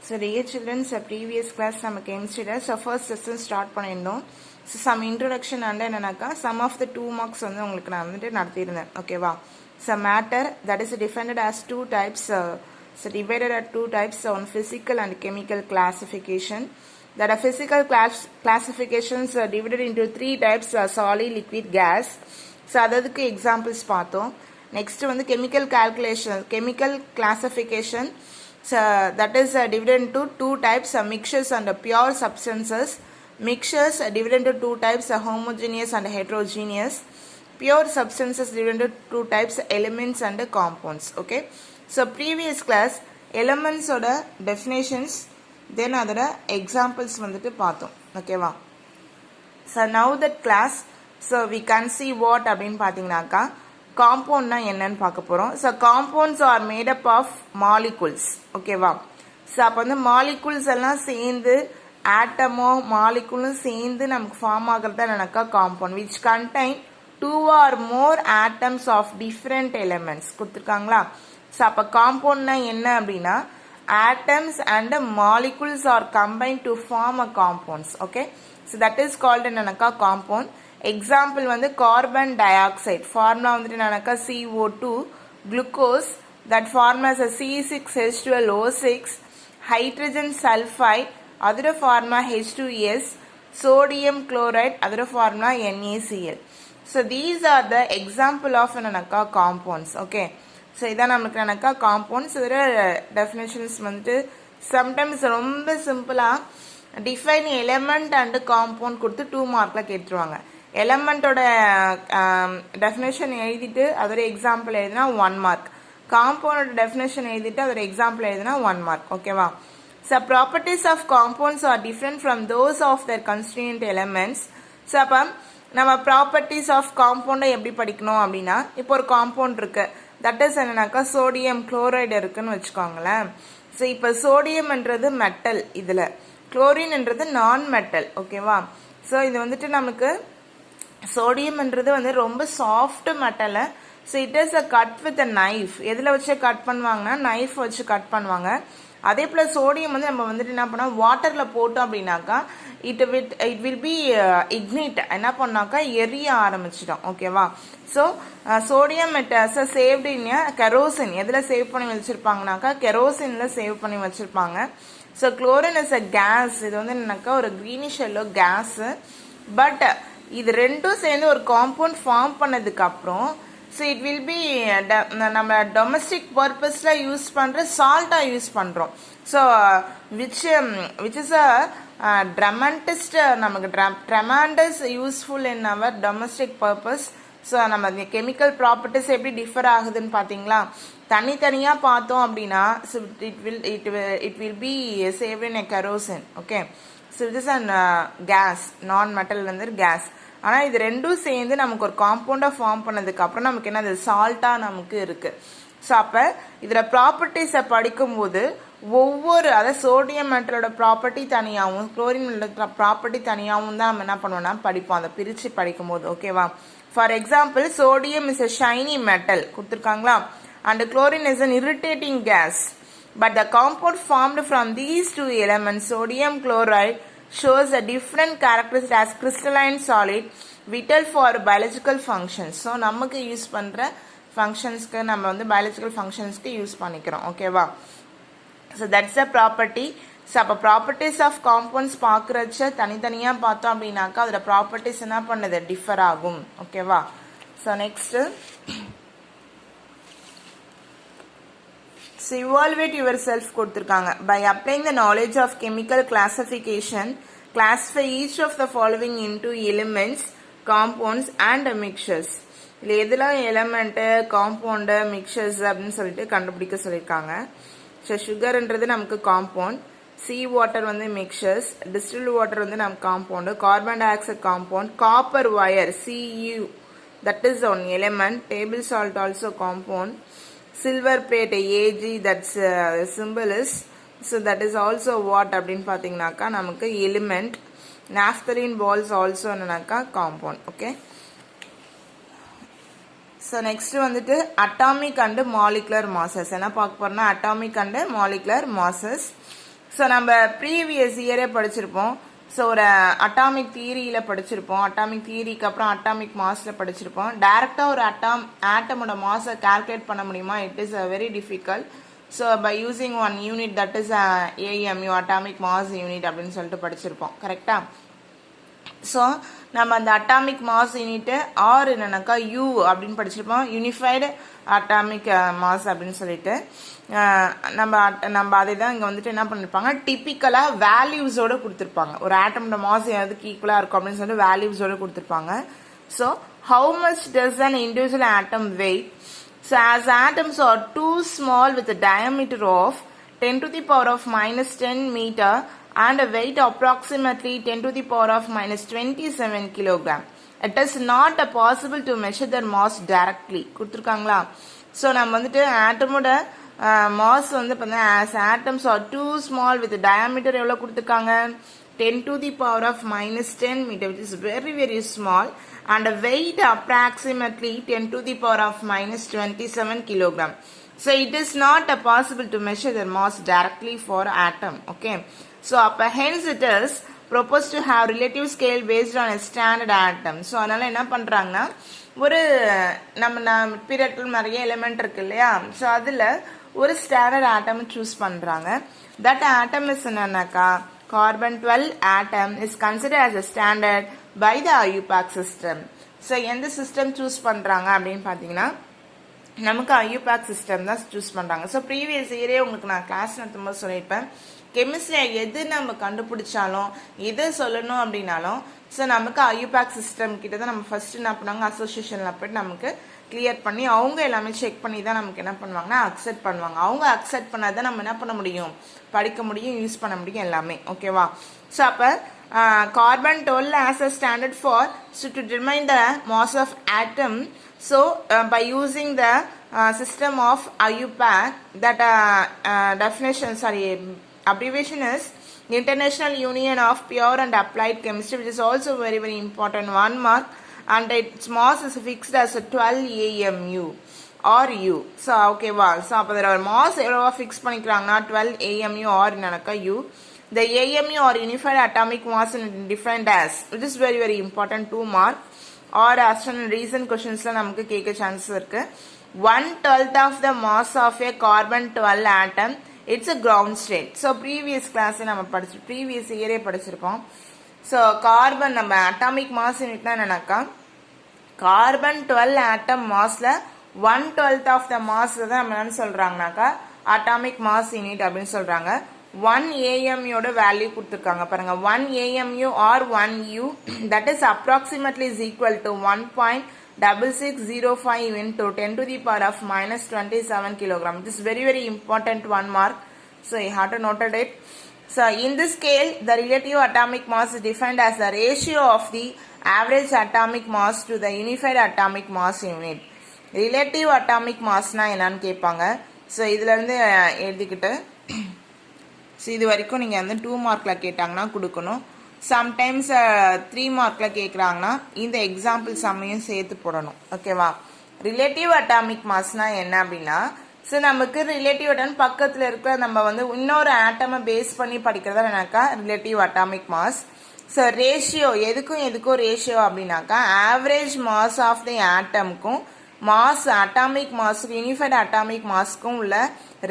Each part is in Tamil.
So dear children, previous class நம்ம chemistry so first lesson start பண்ணிருந்தோம். So some introduction and என்னன்னாக்கா some of the 2 marks வந்து உங்களுக்கு நான் வந்துட்டு நடத்தியிருந்தேன். ஓகேவா? So matter that is defined as two types so divided at two types on physical and chemical classification. That are physical classifications are divided into three types solid, liquid, gas. So அததுக்கு examples பார்த்தோம். Next வந்து chemical classification. So that is divided into two types mixtures and pure substances. Mixtures divided into two types homogeneous and heterogeneous. Pure substances divided into two types elements and compounds. Okay, so previous class elements oda definitions then adara examples vandu paathom. Okay va, so now that class so we can see what அப்படினு பாத்தீங்கன்னாக்கா compound na என்னன்னு பார்க்க போறோம். So compounds are made up of molecules. Okay va, so அப்ப வந்து molecules எல்லாம் சேர்ந்து ஆட்டமோ மாலிகுலும் சேர்ந்து நமக்கு ஃபார்ம் ஆகுறதா என்னக்கா compound which contain two or more atoms of different elements கொடுத்திருக்காங்களா. So அப்ப compound na என்ன அப்படினா atoms and molecules are combined to form a compounds. Okay, so that is called என்னக்கா compound. Example வந்து carbon dioxide formula வந்துட்டு என்னக்கா CO2, glucose that form as a C6H12O6, hydrogen sulfide அதோட formula H2S, sodium chloride அதோட formula NaCl. So these are the example of என்னக்கா compounds. Okay, so இதான் நமக்கு என்னக்கா compounds. இதோட definitions வந்துட்டு sometimes ரொம்ப சிம்பிளா define element and compound கொடுத்து 2 மார்க்ல கேட்டுருவாங்க. element ஓட definition எழுதிட்டு அதோட example எழுதினா 1 mark, compound ஓட definition எழுதிட்டு அதோட example எழுதினா 1 mark. ஓகேவா? So properties of compounds are different from those of their constituent elements. So அப்ப நம்ம properties of compound எப்படி படிக்கணும் அப்படின்னா, இப்போ ஒரு compound இருக்கு, that is என்னன்னாக்கா sodium chloride இருக்குன்னு வச்சுக்கோங்களேன். So இப்போ sodium என்றது metal, இதுல chlorine என்றது non metal. ஓகேவா? So இது வந்துட்டு நமக்கு sodium என்றது வந்து ரொம்ப soft metal. So it is a cut with a knife. எதுல வச்சு கட் பண்ணுவாங்கன்னா knife வச்சு கட் பண்ணுவாங்க. அதே போல சோடியம் வந்து நம்ம வந்துட்டு என்ன பண்ணோம் வாட்டர்ல போட்டோம் அப்படின்னாக்கா it will be ignite, என்ன பண்ணாக்கா எரிய ஆரம்பிச்சிடும். ஓகேவா? So sodium it is saved in kerosene. எதுல சேவ் பண்ணி வச்சிருப்பாங்கனாக்கா கெரோசின்ல சேவ் பண்ணி வச்சிருப்பாங்க. So chlorine is a gas. இது வந்து என்னக்கா ஒரு கிரீனிஷ் எல்லோ கேஸ். பட் இது ரெண்டும் சேர்ந்து ஒரு காம்பவுண்ட் ஃபார்ம் பண்ணதுக்கு அப்புறம் so it will be நம்ம domestic purposeல யூஸ் பண்ற சால்ட்டா யூஸ் பண்றோம். so which is a tremendous நமக்கு tremendous useful in our domestic purpose. so நம்ம chemical properties எப்படி டிஃபர் ஆகுதுன்னு பாத்தீங்களா. தனித்தனியா பார்த்தோம் அப்படின்னா so it will be saved in a kerosene. okay, so this is a gas, non metal வந்து gas. ஆனா இது ரெண்டும் சேர்ந்து நமக்கு ஒரு காம்பவுண்டா ஃபார்ம் பண்ணதுக்கு அப்புறம் நமக்கு என்னது சால்ட்டா நமக்கு இருக்கு. ஸோ அப்ப இதுல ப்ராப்பர்ட்டிஸை படிக்கும்போது ஒவ்வொரு அதாவது சோடியம் மெட்டலோட ப்ராப்பர்ட்டி தனியாகவும் குளோரின் ப்ராப்பர்ட்டி தனியாகவும் தான் நம்ம என்ன பண்ணுவோம்னா படிப்போம், அதை பிரிச்சு படிக்கும் போது. ஓகேவா? For example sodium is a shiny metal கொடுத்துருக்காங்களா, and chlorine is an irritating gas. But the compound formed from these two elements, sodium chloride, shows a different characteristic as crystalline solid, vital for biological functions. So நமக்கு யூஸ் பண்ற ஃபங்க்ஷன்ஸ்க்கு நம்ம வந்து பயாலஜிக்கல் ஃபங்க்ஷன்ஸ்க்கு யூஸ் பண்ணிக்கிறோம். ஓகேவா? So that's a property. So அப்போ ப்ராப்பர்ட்டிஸ் ஆஃப் காம்பவுண்ட்ஸ் பார்க்குறச்ச தனித்தனியாக பார்த்தோம் அப்படின்னாக்கா அதோட ப்ராப்பர்ட்டிஸ் என்ன பண்ணுது டிஃபர் ஆகும். ஓகேவா? So next so evaluate yourself கொடுத்திருக்காங்க. by applying the knowledge of chemical classification classify each of the following into elements, compounds and mixtures. இதுல எதெல்லாம் எலிமெண்ட், காம்பவுண்ட், மிக்சர்ஸ் அப்படின்னு சொல்லிட்டு கண்டுபிடிக்க சொல்லியிருக்காங்க. ஸோ சுகர்ன்றது நமக்கு காம்பவுண்ட், சி வாட்டர் வந்து மிக்சர்ஸ், டிஸ்டில் வாட்டர் வந்து நமக்கு compound, carbon di oxide compound, copper wire Cu that is one element, table salt also compound, silver plate Ag that's symbol is, so that is also what அப்படின்னு பாத்தீங்கன்னாக்கா நமக்கு element. naphthalene balls also என்னன்னாக்கா compound. okay, so next வந்துட்டு atomic and molecular masses என்ன பார்க்க போறோம்னா atomic and molecular masses. So நம்ம ப்ரீவியஸ் இயரே படிச்சிருப்போம். ஸோ ஒரு அட்டாமிக் தியரியில் படிச்சிருப்போம். அட்டாமிக் தியரிக்கு அப்புறம் அட்டாமிக் மாஸில் படிச்சிருப்போம். டைரெக்டாக ஒரு ஆட்டமோட மாஸை கால்குலேட் பண்ண முடியுமா? It is very difficult. So by using one unit that is AMU atomic mass unit அப்படின்னு சொல்லிட்டு படிச்சிருப்போம். கரெக்டா? ஸோ நம்ம அந்த அட்டாமிக் மாஸ் யூனிட்டு ஆர் என்னன்னாக்கா யூ அப்படின்னு படிச்சிருப்போம். யூனிஃபைடு அட்டாமிக் மாஸ் அப்படின்னு சொல்லிட்டு நம்ம அதை தான் இங்கே வந்துட்டு என்ன பண்ணிருப்பாங்க, டிப்பிக்கலாக வேல்யூஸோடு கொடுத்துருப்பாங்க. ஒரு ஆட்டமோட மாஸ் எதுக்கு ஈக்குவலாக இருக்கும் அப்படின்னு சொல்லிட்டு வேல்யூஸோடு கொடுத்துருப்பாங்க. So how much does an individual atom weight? So as atoms are too small with a diameter of 10 to the power of minus 10 meter and a weight approximately 10 to the power of minus 27 kilogram. It is not possible to measure their mass directly. கொடுத்துருக்காங்களா? ஸோ நம்ம வந்துட்டு ஆட்டமோட மாஸ் வந்து பார்த்தீங்கன்னா as atoms are too small with diameter எவ்வளோ கொடுத்துருக்காங்க? 10 to the power of minus 10 meter, which is very very small, and a weight approximately 10 to the power of minus 27 kilogram. So it is not possible to measure their mass directly for atom. Okay. So hence it is proposed to have relative scale based on a standard atom. So அதனால என்ன பண்றாங்கன்னா, ஒரு நம்ம பீரியட்ல நிறைய எலிமெண்ட் இருக்கு இல்லையா? ஸோ அதில் ஒரு ஸ்டாண்டர்ட் ஆட்டம் சூஸ் பண்றாங்க. தட் ஆட்டம் இஸ் என்னன்னாக்கா carbon 12 atom is considered as a standard by the IUPAC system. So எந்த சிஸ்டம் சூஸ் பண்றாங்க அப்படின்னு பார்த்தீங்கன்னா நமக்கு IUPAC சிஸ்டம் தான் சூஸ் பண்றாங்க. ஸோ ப்ரீவியஸ் இயரே உங்களுக்கு நான் கிளாஸ் நடத்தும்போது சொல்லியிருப்பேன், கெமிஸ்ட்ரியை எது நம்ம கண்டுபிடிச்சாலும் எது சொல்லணும் அப்படின்னாலும் ஸோ நமக்கு IUPAC சிஸ்டம் கிட்ட தான் நம்ம ஃபர்ஸ்ட் என்ன பண்ணுவாங்க, அசோசியேஷனில் போய்ட்டு நமக்கு கிளியர் பண்ணி அவங்க எல்லாமே செக் பண்ணி தான் நமக்கு என்ன பண்ணுவாங்கன்னா அக்செப்ட் பண்ணுவாங்க. அவங்க அக்செப்ட் பண்ணாதான் நம்ம என்ன பண்ண முடியும், படிக்க முடியும், யூஸ் பண்ண முடியும் எல்லாமே. ஓகேவா? ஸோ அப்போ carbon 12 as a standard for to determine the mass of atom. So by using the system of IUPAC, that definition, abbreviation is International Union of Pure and Applied Chemistry, which is also very very important, 1 mark, and its mass is fixed as 12 AMU or U. So okay வா? ஸோ அப்போ அதில் மாஸ் எவ்வளோவா ஃபிக்ஸ் பண்ணிக்கிறாங்கன்னா 12 AMU or என்னக்கா U. The AMU or Unified Atomic Mass is defined as, which is very very important, 2 mark, or as in recent questions நமக்கு கேட்க சான்ஸ் இருக்கு. 1/12 of the mass of a carbon 12 atom, it's a ground state. So previous class நம்ம படிச்சிருப்போம், previous year படிச்சிருப்போம். ஸோ கார்பன் நம்ம அட்டாமிக் மாஸ் யூனிட்னா என்னன்னாக்கா கார்பன் 12 ஆட்டம் மாஸ்ல 1/12 ஆஃப் த மாஸ் தான் நம்ம என்ன சொல்றாங்கனாக்கா அட்டாமிக் மாஸ் யூனிட் அப்படின்னு சொல்றாங்க. 1 AMUயோட வேல்யூ கொடுத்துருக்காங்க பாருங்க. 1 AMU or 1 U, that is approximately is equal to 1.6605 into 10 to the power of minus 27 kilogram. This is very very important, 1 mark. So you have to note it. So in this scale, the relative atomic mass is defined as the ratio of the average atomic mass to the unified atomic mass unit. Relative atomic mass na என்னன்னு கேட்பாங்க. ஸோ இதுல இருந்து எழுதிக்கிட்டு ஸோ இது வரைக்கும் நீங்கள் வந்து 2 மார்க்கில் கேட்டாங்கன்னா கொடுக்கணும். சம்டைம்ஸ் 3 மார்க்கில் கேட்குறாங்கன்னா இந்த எக்ஸாம்பிள் சம்மையும் சேர்த்து போடணும். ஓகேவா? ரிலேட்டிவ் அட்டாமிக் மாஸ்னா என்ன அப்படின்னா, ஸோ நமக்கு ரிலேட்டிவ் அட்டம் பக்கத்தில் இருக்கிற நம்ம வந்து இன்னொரு ஆட்டமை பேஸ் பண்ணி படிக்கிறதா என்னக்கா relative atomic mass. So ratio எதுக்கும் ரேஷியோ அப்படின்னாக்கா ஆவரேஜ் மாஸ் ஆஃப் தி ஆட்டமுக்கும் மாஸ் அட்டாமிக் மாஸுக்கு யூனிஃபைட் அட்டாமிக் மாஸ்க்கும் உள்ள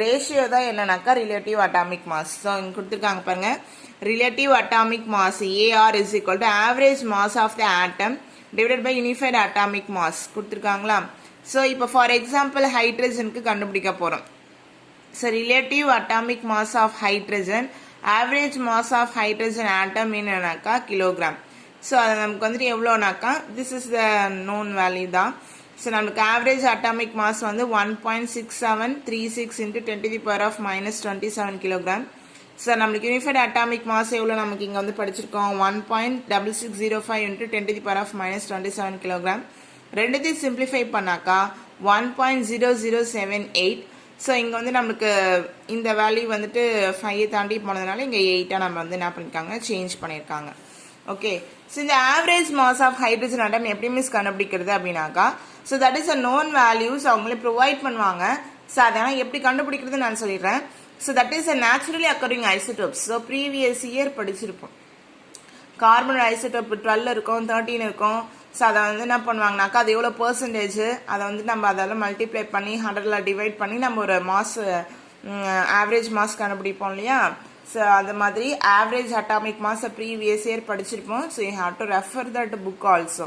ரேஷியோ தான் என்னன்னாக்கா ரிலேட்டிவ் அட்டாமிக் மாஸ். ஸோ இங்கே கொடுத்துருக்காங்க பாருங்க, relative atomic mass AR is equal to average mass of the atom divided by unified atomic mass கொடுத்துருக்காங்களா. ஸோ இப்போ ஃபார் எக்ஸாம்பிள் ஹைட்ரஜனுக்கு கண்டுபிடிக்க போகிறோம். So relative atomic mass of hydrogen, average mass of hydrogen atom என்னன்னாக்கா கிலோகிராம். ஸோ அது நமக்கு வந்துட்டு எவ்வளோனாக்கா this is the known value தான். ஸோ நமக்கு ஆவரேஜ் அட்டாமிக் மாஸ் வந்து 1.6736 into 10 to the power of minus 27 kilogram. So நம்மளுக்கு யூனிஃபைட் அட்டாமிக் மாஸ் எவ்வளோ நமக்கு இங்கே வந்து படிச்சிருக்கோம், 1.6605 into 10 to the power of minus 27 kilogram. ரெண்டுத்தையும் சிம்பிளிஃபை பண்ணாக்கா 1.0078. ஸோ இங்கே வந்து நம்மளுக்கு இந்த வேல்யூ வந்துட்டு 5 தாண்டி போனதுனால இங்கே 8 நம்ம வந்து என்ன பண்ணியிருக்காங்க, சேஞ்ச் பண்ணியிருக்காங்க. ஓகே. ஸோ இந்த average mass of hydrogen atom எப்படி மிஸ் கண்டுபிடிக்கிறது அப்படின்னாக்கா, so that is a known values அவங்களே ப்ரொவைட் பண்ணுவாங்க. ஸோ அதனால் எப்படி கண்டுபிடிக்கிறது நான் சொல்லிடுறேன். So that is a naturally occurring isotopes. So previous year படிச்சிருப்போம். கார்பன் ஐசோடோப் 12 இருக்கும், 13 இருக்கும். ஸோ அதை வந்து என்ன பண்ணுவாங்கனாக்கா அது எவ்வளோ பர்சன்டேஜ் அதை வந்து நம்ம அதெல்லாம் மல்டிப்ளை பண்ணி 100ல் டிவைட் பண்ணி நம்ம ஒரு மாஸ் ஆவரேஜ் மாஸ் கண்டுபிடிப்போம் இல்லையா. ஸோ அது மாதிரி average atomic mass previous year படிச்சிருப்போம். So you have to refer that book also.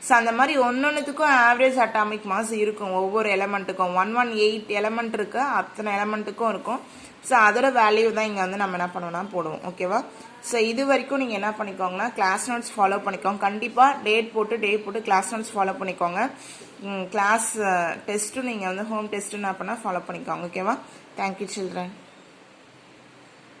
So அந்த மாதிரி ஒன்னொன்றுத்துக்கும் ஆவரேஜ் அட்டாமிக் மாஸ் இருக்கும். ஒவ்வொரு எலமெண்ட்டுக்கும் 118 எலமெண்ட் இருக்கு, அத்தனை எலமெண்ட்டுக்கும் இருக்கும். ஸோ அதோட வேல்யூ தான் இங்கே வந்து நம்ம என்ன பண்ணோம்னா போடுவோம். ஓகேவா. ஸோ இது வரைக்கும் நீங்கள் என்ன பண்ணிக்கோங்கன்னா கிளாஸ் நோட்ஸ் ஃபாலோ பண்ணிக்கோங்க. கண்டிப்பாக டேட் போட்டு கிளாஸ் நோட்ஸ் ஃபாலோ பண்ணிக்கோங்க. கிளாஸ் டெஸ்ட்டும் நீங்கள் வந்து ஹோம் டெஸ்ட்டு என்ன பண்ணால் ஃபாலோ பண்ணிக்கோங்க. ஓகேவா. Thank you children.